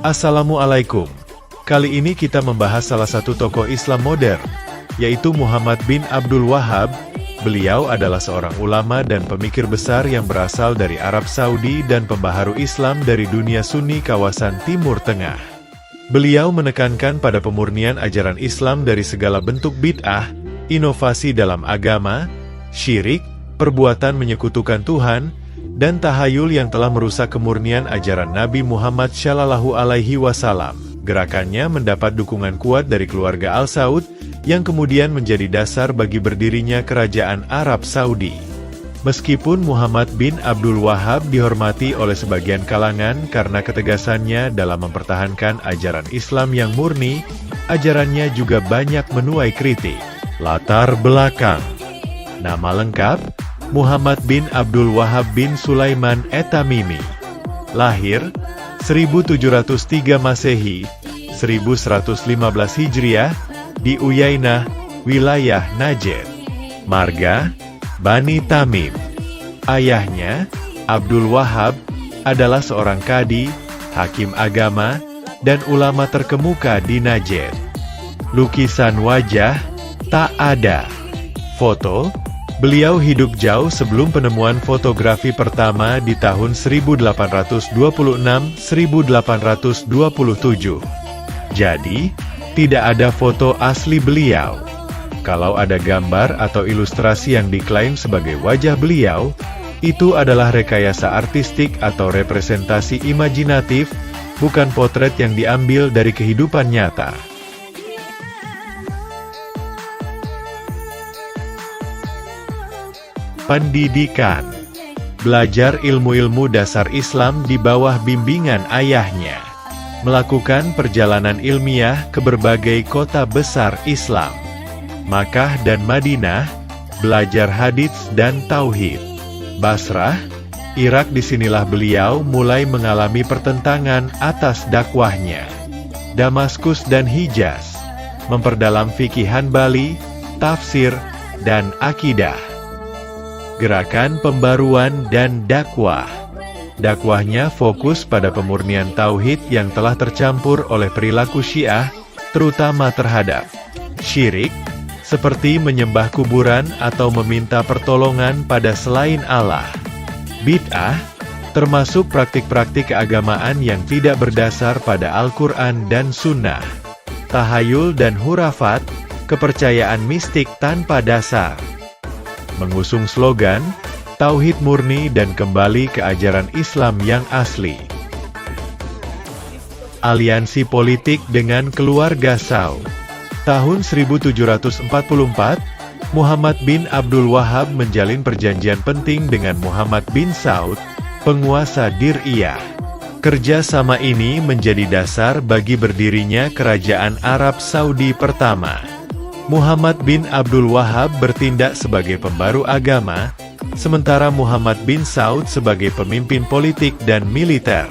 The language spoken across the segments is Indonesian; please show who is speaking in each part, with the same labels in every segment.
Speaker 1: Assalamualaikum. Kali ini kita membahas salah satu tokoh Islam modern, yaitu Muhammad bin Abdul Wahhab. Beliau adalah seorang ulama dan pemikir besar yang berasal dari Arab Saudi dan pembaharu Islam dari dunia Sunni kawasan Timur Tengah. Beliau menekankan pada pemurnian ajaran Islam dari segala bentuk bid'ah, inovasi dalam agama, syirik, perbuatan menyekutukan Tuhan, dan tahayul yang telah merusak kemurnian ajaran Nabi Muhammad Shallallahu Alaihi Wasallam. Gerakannya mendapat dukungan kuat dari keluarga Al Saud, yang kemudian menjadi dasar bagi berdirinya Kerajaan Arab Saudi. Meskipun Muhammad bin Abdul Wahhab dihormati oleh sebagian kalangan karena ketegasannya dalam mempertahankan ajaran Islam yang murni, ajarannya juga banyak menuai kritik. Latar belakang. Nama lengkap: Muhammad bin Abdul Wahhab bin Sulaiman At-Tamimi. Lahir 1703 Masehi, 1115 Hijriah, di Uyainah, wilayah Najd. Marga Bani Tamim. Ayahnya, Abdul Wahhab, adalah seorang kadi, hakim agama, dan ulama terkemuka di Najd. Lukisan wajah tak ada. Foto: beliau hidup jauh sebelum penemuan fotografi pertama di tahun 1826-1827. Jadi, tidak ada foto asli beliau. Kalau ada gambar atau ilustrasi yang diklaim sebagai wajah beliau, itu adalah rekayasa artistik atau representasi imajinatif, bukan potret yang diambil dari kehidupan nyata. Pendidikan. Belajar ilmu-ilmu dasar Islam di bawah bimbingan ayahnya. Melakukan perjalanan ilmiah ke berbagai kota besar Islam. Makkah dan Madinah, belajar hadits dan tauhid. Basrah, Irak, disinilah beliau mulai mengalami pertentangan atas dakwahnya. Damaskus dan Hijaz, memperdalam fikih Hanbali, tafsir, dan akidah. Gerakan pembaruan dan dakwah. Dakwahnya fokus pada pemurnian tauhid yang telah tercampur oleh perilaku Syiah, terutama terhadap syirik, seperti menyembah kuburan atau meminta pertolongan pada selain Allah. Bid'ah, termasuk praktik-praktik keagamaan yang tidak berdasar pada Al-Quran dan Sunnah. Tahayul dan hurafat, kepercayaan mistik tanpa dasar. Mengusung slogan, Tauhid murni dan kembali ke ajaran Islam yang asli. Aliansi politik dengan keluarga Saud. Tahun 1744, Muhammad bin Abdul Wahhab menjalin perjanjian penting dengan Muhammad bin Saud, penguasa Dir'iyah. Kerjasama ini menjadi dasar bagi berdirinya Kerajaan Arab Saudi pertama. Muhammad bin Abdul Wahhab bertindak sebagai pembaru agama, sementara Muhammad bin Saud sebagai pemimpin politik dan militer.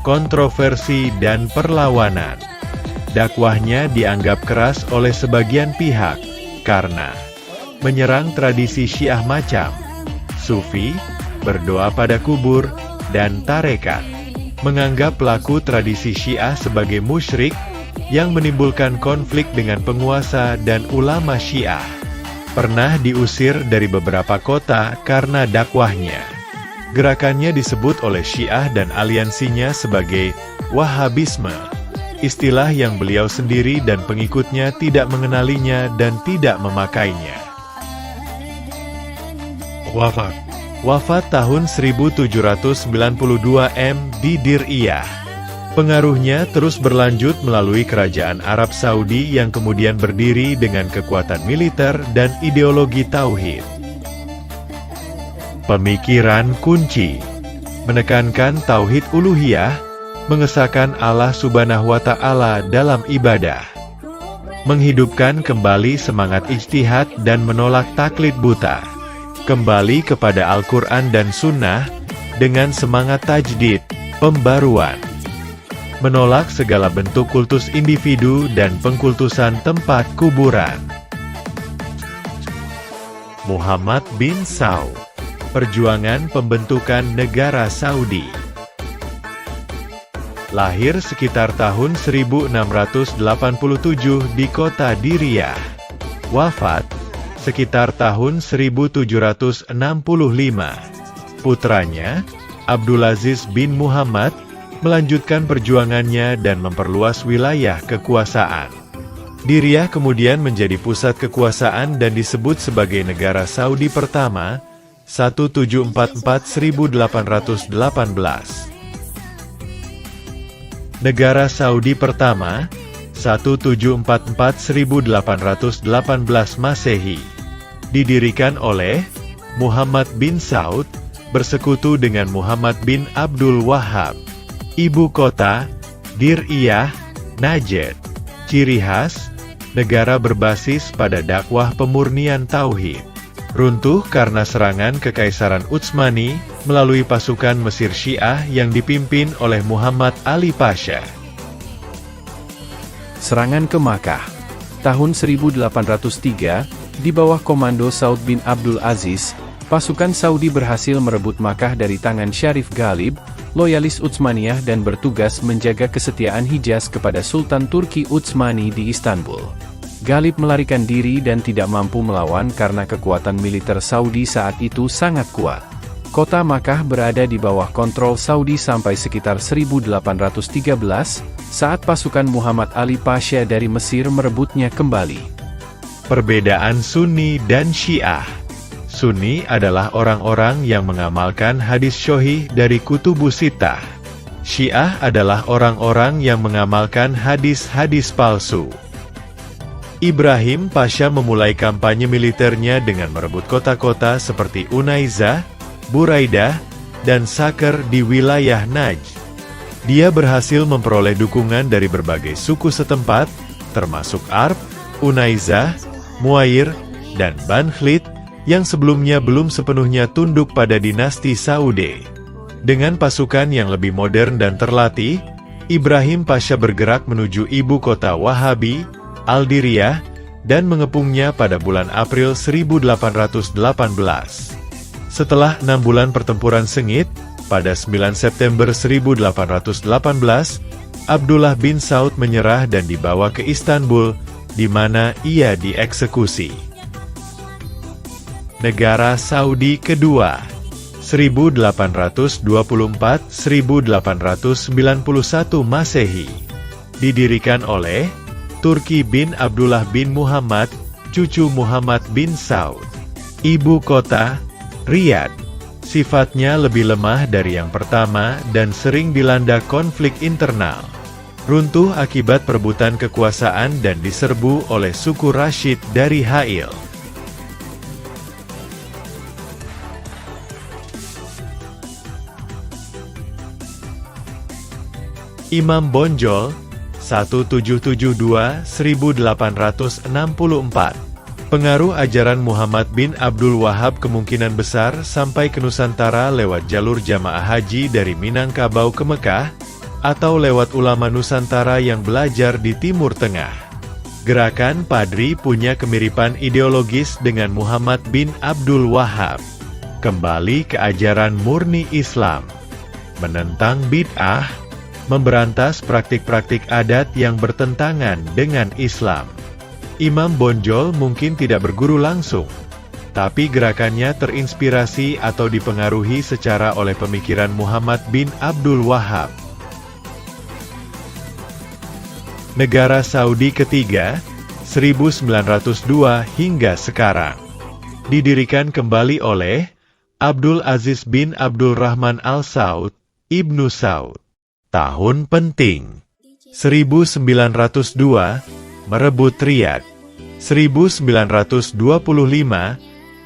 Speaker 1: Kontroversi dan perlawanan. Dakwahnya dianggap keras oleh sebagian pihak, karena menyerang tradisi Syiah macam Sufi, berdoa pada kubur, dan tarekat. Menganggap pelaku tradisi Syiah sebagai musyrik, yang menimbulkan konflik dengan penguasa dan ulama Syiah. Pernah diusir dari beberapa kota karena dakwahnya. Gerakannya disebut oleh Syiah dan aliansinya sebagai Wahhabisme, istilah yang beliau sendiri dan pengikutnya tidak mengenalinya dan tidak memakainya. Wafat tahun 1792 di Dir'iyah. Pengaruhnya terus berlanjut melalui kerajaan Arab Saudi yang kemudian berdiri dengan kekuatan militer dan ideologi tauhid. Pemikiran kunci. Menekankan tauhid uluhiyah, mengesahkan Allah Subhanahu wa Ta'ala dalam ibadah. Menghidupkan kembali semangat ijtihad dan menolak taklid buta. Kembali kepada Al-Quran dan Sunnah dengan semangat tajdid, pembaruan. Menolak segala bentuk kultus individu dan pengkultusan tempat kuburan. Muhammad bin Saud. Perjuangan pembentukan negara Saudi. Lahir sekitar tahun 1687 di kota Diriyah. Wafat sekitar tahun 1765. Putranya, Abdulaziz bin Muhammad, melanjutkan perjuangannya dan memperluas wilayah kekuasaan. Diriyah kemudian menjadi pusat kekuasaan dan disebut sebagai negara Saudi pertama 1744-1818. Negara Saudi pertama 1744-1818 Masehi. Didirikan oleh Muhammad bin Saud, bersekutu dengan Muhammad bin Abdul Wahhab. Ibu kota, Diriyah, Najd. Ciri khas, negara berbasis pada dakwah pemurnian tauhid. Runtuh karena serangan Kekaisaran Utsmani melalui pasukan Mesir Syiah yang dipimpin oleh Muhammad Ali Pasha.
Speaker 2: Serangan ke Makkah. Tahun 1803, di bawah komando Saud bin Abdul Aziz, pasukan Saudi berhasil merebut Makkah dari tangan Syarif Ghalib, loyalis Utsmaniyah dan bertugas menjaga kesetiaan Hijaz kepada Sultan Turki Utsmani di Istanbul. Ghalib melarikan diri dan tidak mampu melawan karena kekuatan militer Saudi saat itu sangat kuat. Kota Makkah berada di bawah kontrol Saudi sampai sekitar 1813, saat pasukan Muhammad Ali Pasha dari Mesir merebutnya kembali.
Speaker 1: Perbedaan Sunni dan Syiah. Sunni adalah orang-orang yang mengamalkan hadis syahih dari Kutubus Sittah. Syiah adalah orang-orang yang mengamalkan hadis-hadis palsu. Ibrahim Pasha memulai kampanye militernya dengan merebut kota-kota seperti Unaizah, Buraidah, dan Sakr di wilayah Najd. Dia berhasil memperoleh dukungan dari berbagai suku setempat, termasuk Arab, Unaizah, Muair, dan Bankhlit, yang sebelumnya belum sepenuhnya tunduk pada dinasti Saude. Dengan pasukan yang lebih modern dan terlatih, Ibrahim Pasha bergerak menuju ibu kota Wahabi, Al-Diriyah, dan mengepungnya pada bulan April 1818. Setelah 6 bulan pertempuran sengit, pada 9 September 1818, Abdullah bin Saud menyerah dan dibawa ke Istanbul, di mana ia dieksekusi. Negara Saudi kedua, 1824-1891 Masehi. Didirikan oleh Turki bin Abdullah bin Muhammad, cucu Muhammad bin Saud. Ibu kota, Riyadh. Sifatnya lebih lemah dari yang pertama dan sering dilanda konflik internal. Runtuh akibat perebutan kekuasaan dan diserbu oleh suku Rashid dari Hail. Imam Bonjol 1772-1864. Pengaruh ajaran Muhammad bin Abdul Wahhab kemungkinan besar sampai ke Nusantara lewat jalur jamaah haji dari Minangkabau ke Mekah, atau lewat ulama Nusantara yang belajar di Timur Tengah. Gerakan Padri punya kemiripan ideologis dengan Muhammad bin Abdul Wahhab. Kembali ke ajaran murni Islam, menentang bid'ah, memberantas praktik-praktik adat yang bertentangan dengan Islam. Imam Bonjol mungkin tidak berguru langsung, tapi gerakannya terinspirasi atau dipengaruhi secara oleh pemikiran Muhammad bin Abdul Wahhab. Negara Saudi ketiga, 1902 hingga sekarang. Didirikan kembali oleh Abdul Aziz bin Abdul Rahman Al Saud, Ibnu Saud. Tahun penting, 1902, merebut Riyadh. 1925,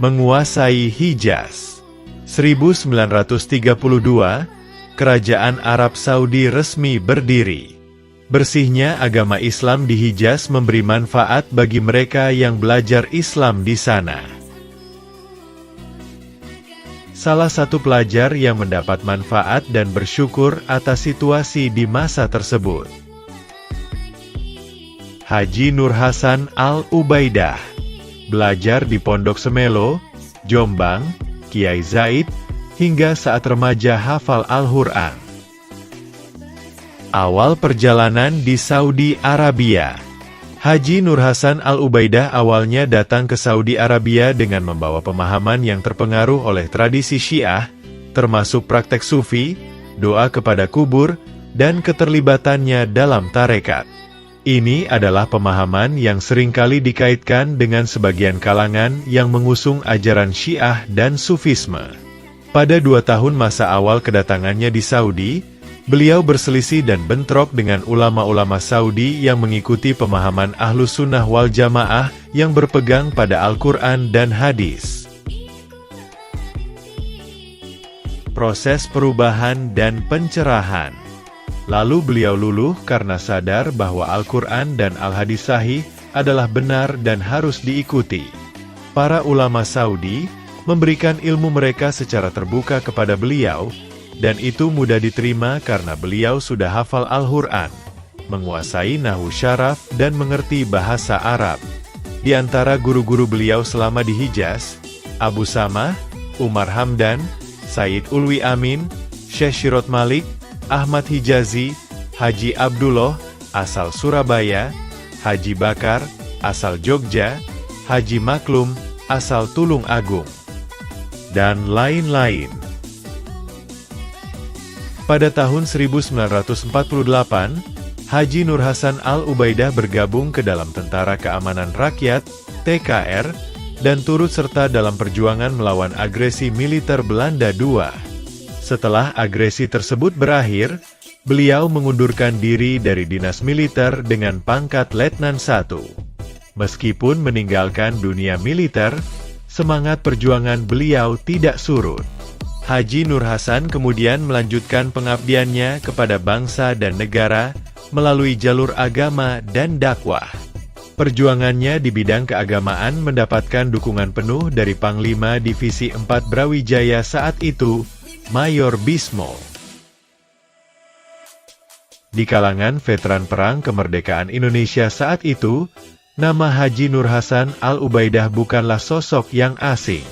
Speaker 1: menguasai Hijaz. 1932, Kerajaan Arab Saudi resmi berdiri. Bersihnya agama Islam di Hijaz memberi manfaat bagi mereka yang belajar Islam di sana. Salah satu pelajar yang mendapat manfaat dan bersyukur atas situasi di masa tersebut, Haji Nur Hasan Al-Ubaidah, belajar di Pondok Semelo, Jombang, Kiai Zaid, hingga saat remaja hafal Al-Quran. Awal perjalanan di Saudi Arabia. Haji Nur Hasan Al-Ubaidah awalnya datang ke Saudi Arabia dengan membawa pemahaman yang terpengaruh oleh tradisi Syiah, termasuk praktek sufi, doa kepada kubur, dan keterlibatannya dalam tarekat. Ini adalah pemahaman yang seringkali dikaitkan dengan sebagian kalangan yang mengusung ajaran Syiah dan Sufisme. Pada 2 tahun masa awal kedatangannya di Saudi, beliau berselisih dan bentrok dengan ulama-ulama Saudi yang mengikuti pemahaman Ahlus Sunnah wal Jamaah yang berpegang pada Al-Quran dan hadis. Proses perubahan dan pencerahan. Lalu beliau luluh karena sadar bahwa Al-Quran dan Al-Hadis Sahih adalah benar dan harus diikuti. Para ulama Saudi memberikan ilmu mereka secara terbuka kepada beliau, dan itu mudah diterima karena beliau sudah hafal Al-Quran, menguasai nahwu syaraf dan mengerti bahasa Arab. Di antara guru-guru beliau selama di Hijaz, Abu Samah, Umar Hamdan, Sayyid Ulwi Amin, Syekh Syirot Malik, Ahmad Hijazi, Haji Abdullah, asal Surabaya, Haji Bakar, asal Jogja, Haji Maklum, asal Tulung Agung, dan lain-lain. Pada tahun 1948, Haji Nur Hasan Al-Ubaidah bergabung ke dalam Tentara Keamanan Rakyat, TKR, dan turut serta dalam perjuangan melawan agresi militer Belanda II. Setelah agresi tersebut berakhir, beliau mengundurkan diri dari dinas militer dengan pangkat Letnan I. Meskipun meninggalkan dunia militer, semangat perjuangan beliau tidak surut. Haji Nur Hasan kemudian melanjutkan pengabdiannya kepada bangsa dan negara melalui jalur agama dan dakwah. Perjuangannya di bidang keagamaan mendapatkan dukungan penuh dari Panglima Divisi 4 Brawijaya saat itu, Mayor Bismo. Di kalangan veteran Perang Kemerdekaan Indonesia saat itu, nama Haji Nur Hasan Al-Ubaidah bukanlah sosok yang asing.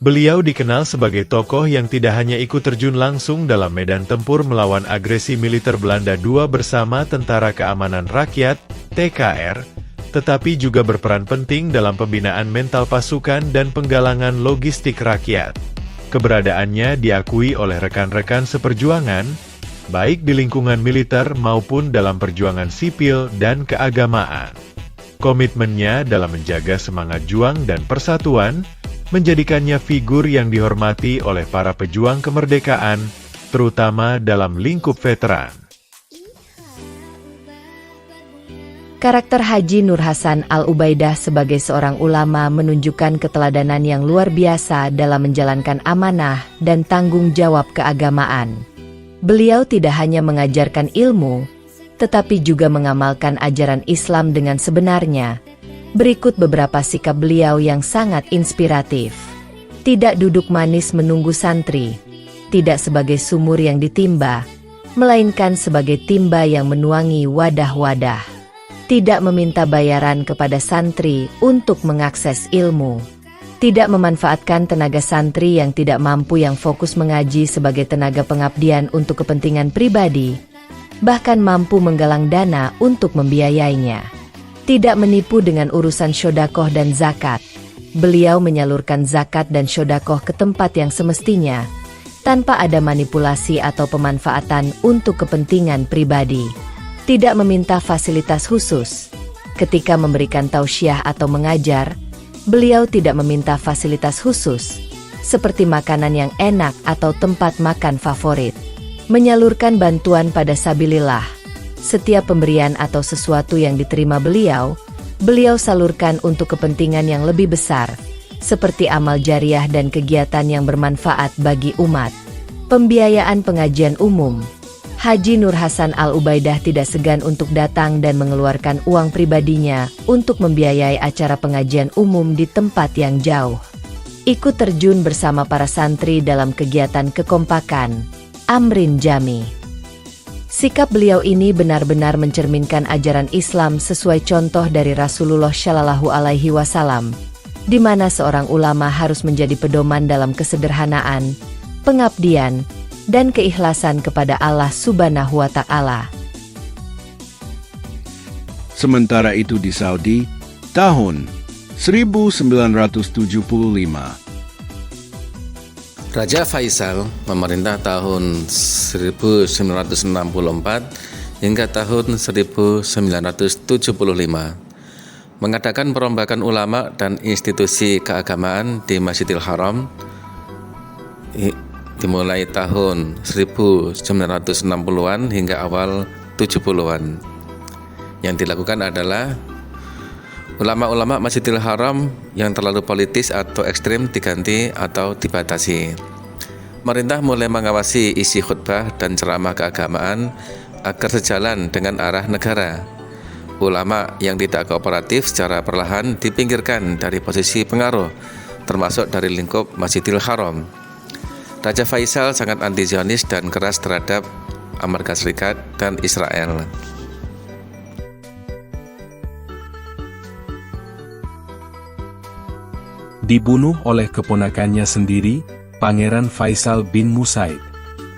Speaker 1: Beliau dikenal sebagai tokoh yang tidak hanya ikut terjun langsung dalam medan tempur melawan agresi militer Belanda II bersama Tentara Keamanan Rakyat, TKR, tetapi juga berperan penting dalam pembinaan mental pasukan dan penggalangan logistik rakyat. Keberadaannya diakui oleh rekan-rekan seperjuangan, baik di lingkungan militer maupun dalam perjuangan sipil dan keagamaan. Komitmennya dalam menjaga semangat juang dan persatuan, menjadikannya figur yang dihormati oleh para pejuang kemerdekaan, terutama dalam lingkup veteran.
Speaker 3: Karakter Haji Nur Hasan Al-Ubaidah sebagai seorang ulama menunjukkan keteladanan yang luar biasa dalam menjalankan amanah dan tanggung jawab keagamaan. Beliau tidak hanya mengajarkan ilmu, tetapi juga mengamalkan ajaran Islam dengan sebenarnya. Berikut beberapa sikap beliau yang sangat inspiratif. Tidak duduk manis menunggu santri, tidak sebagai sumur yang ditimba, melainkan sebagai timba yang menuangi wadah-wadah. Tidak meminta bayaran kepada santri untuk mengakses ilmu. Tidak memanfaatkan tenaga santri yang tidak mampu yang fokus mengaji sebagai tenaga pengabdian untuk kepentingan pribadi, bahkan mampu menggalang dana untuk membiayainya. Tidak menipu dengan urusan syodakoh dan zakat. Beliau menyalurkan zakat dan syodakoh ke tempat yang semestinya, tanpa ada manipulasi atau pemanfaatan untuk kepentingan pribadi. Tidak meminta fasilitas khusus. Ketika memberikan tausiah atau mengajar, beliau tidak meminta fasilitas khusus, seperti makanan yang enak atau tempat makan favorit. Menyalurkan bantuan pada sabilillah. Setiap pemberian atau sesuatu yang diterima beliau salurkan untuk kepentingan yang lebih besar, seperti amal jariah dan kegiatan yang bermanfaat bagi umat. Pembiayaan pengajian umum. Haji Nur Hasan Al-Ubaidah tidak segan untuk datang dan mengeluarkan uang pribadinya untuk membiayai acara pengajian umum di tempat yang jauh. Ikut terjun bersama para santri dalam kegiatan kekompakan, Amrin Jami. Sikap beliau ini benar-benar mencerminkan ajaran Islam sesuai contoh dari Rasulullah Shallallahu Alaihi Wasallam. di mana seorang ulama harus menjadi pedoman dalam kesederhanaan, pengabdian, dan keikhlasan kepada Allah Subhanahu wa Ta'ala.
Speaker 4: Sementara itu di Saudi, tahun 1975.
Speaker 5: Raja Faisal memerintah tahun 1964 hingga tahun 1975, mengadakan perombakan ulama dan institusi keagamaan di Masjidil Haram dimulai tahun 1960-an hingga awal 70-an. Yang dilakukan adalah ulama-ulama Masjidil Haram yang terlalu politis atau ekstrim diganti atau dibatasi. Pemerintah mulai mengawasi isi khutbah dan ceramah keagamaan agar sejalan dengan arah negara. Ulama yang tidak kooperatif secara perlahan dipinggirkan dari posisi pengaruh, termasuk dari lingkup Masjidil Haram. Raja Faisal sangat anti-Zionis dan keras terhadap Amerika Serikat dan Israel.
Speaker 2: Dibunuh oleh keponakannya sendiri, Pangeran Faisal bin Musaid.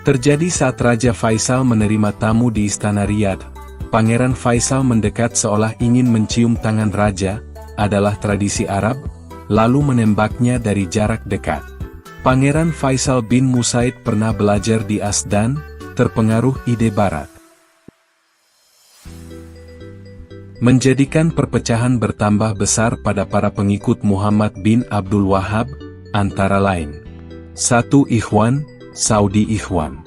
Speaker 2: Terjadi saat Raja Faisal menerima tamu di Istana Riyadh. Pangeran Faisal mendekat seolah ingin mencium tangan raja, adalah tradisi Arab, lalu menembaknya dari jarak dekat. Pangeran Faisal bin Musaid pernah belajar di Asdan, terpengaruh ide Barat. Menjadikan perpecahan bertambah besar pada para pengikut Muhammad bin Abdul Wahhab, antara lain 1. Ikhwan, Saudi Ikhwan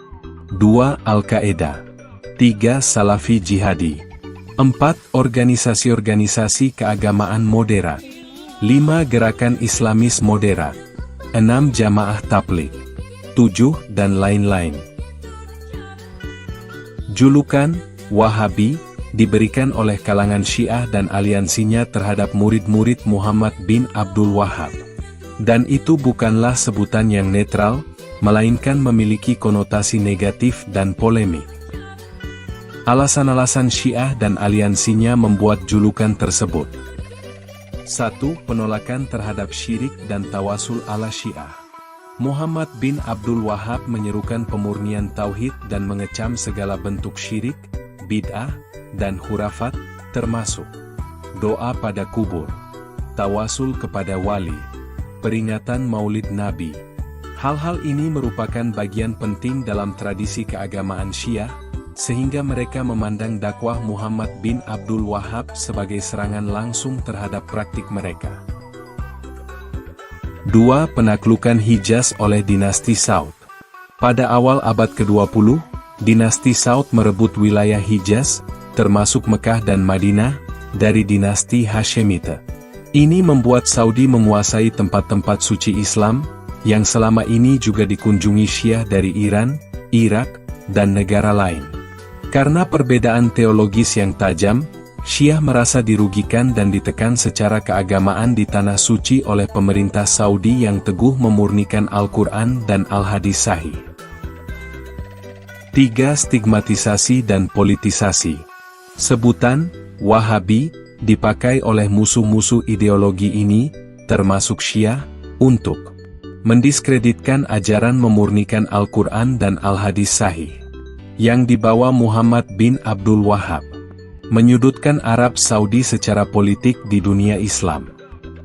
Speaker 2: 2. Al-Qaeda 3. Salafi Jihadi 4. Organisasi-organisasi keagamaan moderat 5. Gerakan Islamis moderat 6. Jamaah Tabligh 7. Dan lain-lain. Julukan Wahabi diberikan oleh kalangan Syiah dan aliansinya terhadap murid-murid Muhammad bin Abdul Wahhab. Dan itu bukanlah sebutan yang netral, melainkan memiliki konotasi negatif dan polemik. Alasan-alasan Syiah dan aliansinya membuat julukan tersebut. 1. Penolakan terhadap syirik dan tawasul ala Syiah. Muhammad bin Abdul Wahhab menyerukan pemurnian tauhid dan mengecam segala bentuk syirik, bid'ah, dan khurafat, termasuk doa pada kubur, tawasul kepada wali, peringatan Maulid Nabi. Hal-hal ini merupakan bagian penting dalam tradisi keagamaan Syiah, sehingga mereka memandang dakwah Muhammad bin Abdul Wahhab sebagai serangan langsung terhadap praktik mereka. 2. Penaklukan Hijaz oleh dinasti Saud. Pada awal abad ke-20, dinasti Saud merebut wilayah Hijaz, termasuk Mekah dan Madinah, dari dinasti Hashemite. Ini membuat Saudi menguasai tempat-tempat suci Islam, yang selama ini juga dikunjungi Syiah dari Iran, Irak, dan negara lain. Karena perbedaan teologis yang tajam, Syiah merasa dirugikan dan ditekan secara keagamaan di tanah suci oleh pemerintah Saudi yang teguh memurnikan Al-Quran dan Al-Hadis Sahih. 3. Stigmatisasi dan politisasi. Sebutan Wahabi dipakai oleh musuh-musuh ideologi ini, termasuk Syiah, untuk mendiskreditkan ajaran memurnikan Al-Quran dan Al-Hadis Sahih yang dibawa Muhammad bin Abdul Wahhab, menyudutkan Arab Saudi secara politik di dunia Islam,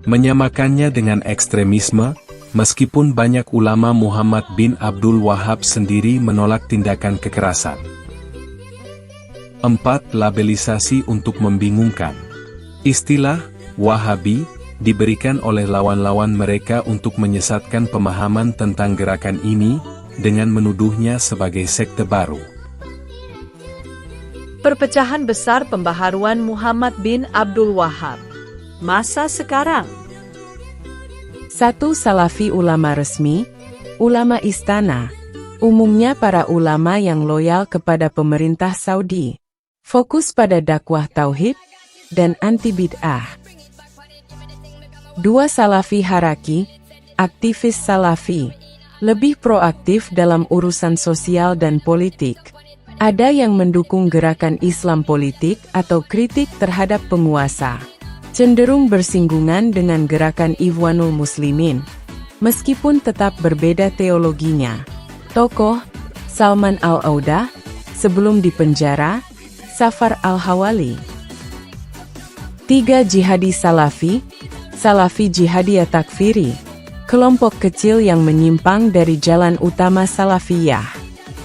Speaker 2: menyamakannya dengan ekstremisme, meskipun banyak ulama Muhammad bin Abdul Wahhab sendiri menolak tindakan kekerasan. 4. Labelisasi untuk membingungkan. Istilah Wahabi diberikan oleh lawan-lawan mereka untuk menyesatkan pemahaman tentang gerakan ini, dengan menuduhnya sebagai sekte baru.
Speaker 6: Perpecahan besar pembaharuan Muhammad bin Abdul Wahhab. Masa sekarang.
Speaker 7: 1. Salafi ulama resmi, ulama istana, umumnya para ulama yang loyal kepada pemerintah Saudi, fokus pada dakwah tauhid dan anti bid'ah. 2. Salafi haraki, aktivis salafi, lebih proaktif dalam urusan sosial dan politik. Ada yang mendukung gerakan Islam politik atau kritik terhadap penguasa. cenderung bersinggungan dengan gerakan Ikhwanul Muslimin, meskipun tetap berbeda teologinya. Tokoh Salman Al-Audah, sebelum dipenjara, Safar Al-Hawali. 3. Jihadi Salafi, Salafi Jihadiyah Takfiri, kelompok kecil yang menyimpang dari jalan utama Salafiyah,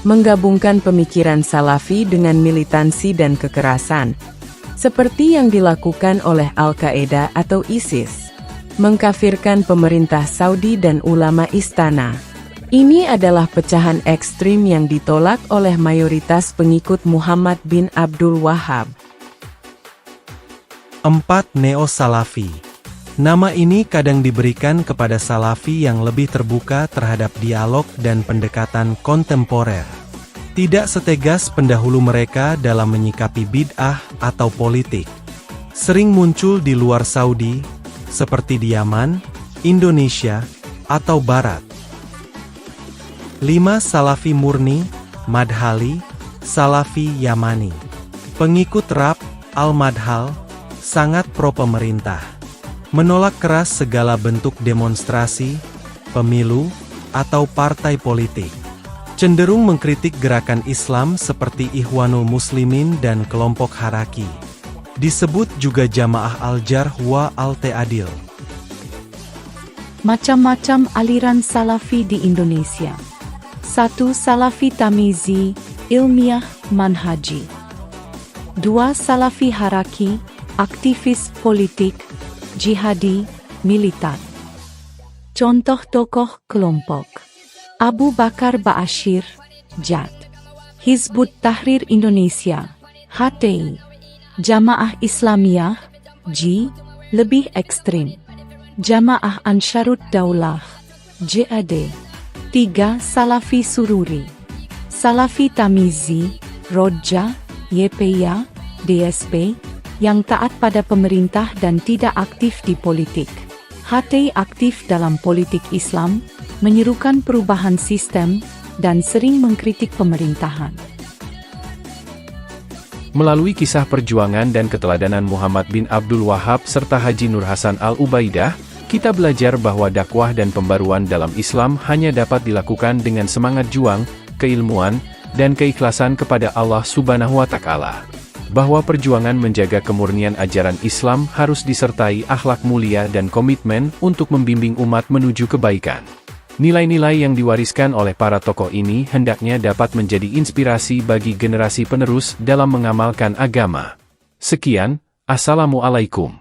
Speaker 7: menggabungkan pemikiran Salafi dengan militansi dan kekerasan, seperti yang dilakukan oleh Al-Qaeda atau ISIS, mengkafirkan pemerintah Saudi dan ulama istana. Ini adalah pecahan ekstrim yang ditolak oleh mayoritas pengikut Muhammad bin Abdul Wahhab.
Speaker 8: 4. Neo-Salafi. Nama ini kadang diberikan kepada Salafi yang lebih terbuka terhadap dialog dan pendekatan kontemporer. Tidak setegas pendahulu mereka dalam menyikapi bid'ah atau politik. Sering muncul di luar Saudi, seperti di Yaman, Indonesia, atau Barat. 5. Salafi Murni, Madhali, Salafi Yamani. Pengikut Rab, Al-Madhal, sangat pro-pemerintah. Menolak keras segala bentuk demonstrasi, pemilu, atau partai politik. Cenderung mengkritik gerakan Islam seperti Ikhwanul Muslimin dan kelompok Haraki. Disebut juga Jamaah Al-Jarh wa Al-Ta'dil.
Speaker 6: Macam-macam aliran Salafi di Indonesia. 1. Salafi Tamizi, ilmiah, manhaji. 2. Salafi Haraki, aktivis politik, jihadi, militan. Contoh tokoh kelompok: Abu Bakar Ba'asyir, JAD. Hizbut Tahrir Indonesia, HTI. Jamaah Islamiyah, J, lebih ekstrim. Jamaah Ansharut Daulah, JAD. 3. Salafi Sururi, Salafi Tamizi, Roja, YPY, DSP, yang taat pada pemerintah dan tidak aktif di politik. HTI aktif dalam politik Islam, menyerukan perubahan sistem, dan sering mengkritik pemerintahan.
Speaker 2: Melalui kisah perjuangan dan keteladanan Muhammad bin Abdul Wahhab serta Haji Nur Hasan Al-Ubaidah, kita belajar bahwa dakwah dan pembaruan dalam Islam hanya dapat dilakukan dengan semangat juang, keilmuan, dan keikhlasan kepada Allah Subhanahu wa Ta'ala. Bahwa perjuangan menjaga kemurnian ajaran Islam harus disertai akhlak mulia dan komitmen untuk membimbing umat menuju kebaikan. Nilai-nilai yang diwariskan oleh para tokoh ini hendaknya dapat menjadi inspirasi bagi generasi penerus dalam mengamalkan agama. Sekian, Assalamualaikum.